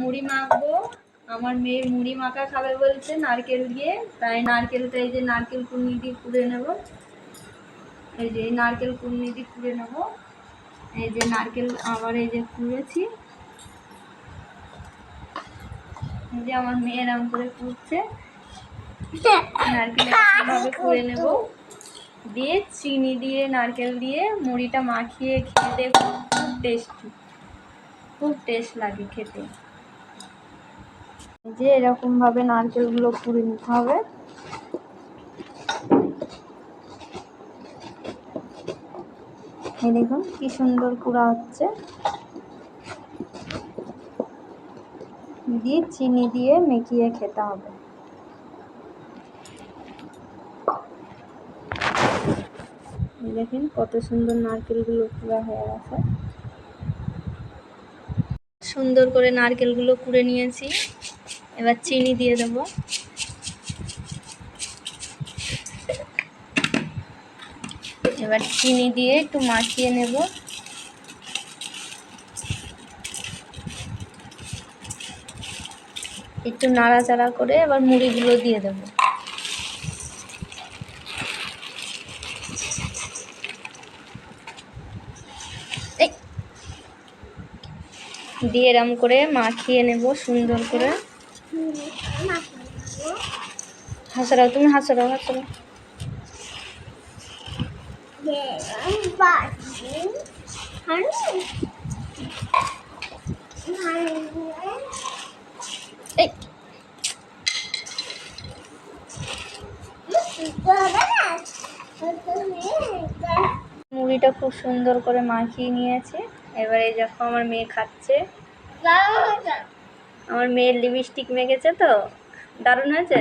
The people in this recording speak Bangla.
মুড়ি মাখবো। আমার মেয়ে মুড়ি মাখা খাবে বলছে নারকেল দিয়ে, তাই নারকেলটা এই যে নারকেল কুড়নি দিয়ে কুড়ে নেব। এই যে নারকেল কুড়নি দিয়ে কুড়ে নেব। এই যে নারকেল আবার এই যে কুড়েছি। এই যে আমার মেয়ে এরকম করে কুড়ছে। নারকেল ভাবে কুড়ে নেব, দিয়ে চিনি দিয়ে নারকেল দিয়ে মুড়িটা মাখিয়ে খেতে খুব টেস্টি, খুব টেস্ট লাগে খেতে। যে এরকম ভাবে নারকেলগুলো কুড়ে নিতে হবে। এই দেখুন কি সুন্দর কুড়া হচ্ছে। দিয়ে চিনি দিয়ে মেখিয়ে খেতে হবে। দেখুন কত সুন্দর নারকেলগুলো কুড়া হয়ে গেছে। সুন্দর করে নারকেলগুলো কুড়ে নিয়েছি, এবার চিনি দিয়ে দেব। এবার চিনি দিয়ে একটু মাখিয়ে নেব। একটু নাড়াচাড়া করে এবার মুড়িগুলো দিয়ে দেব। দিয়ে এরম করে মাখিয়ে নেব সুন্দর করে। হাসরাও, তুমি হাসরাও, হাসরাও। মুড়িটা খুব সুন্দর করে মাখিয়ে নিয়েছে। এবারে যখন আমার মেয়ে খাচ্ছে, আমার মেয়ের লিপস্টিক মেখেছে তো, দারুণ হয়েছে।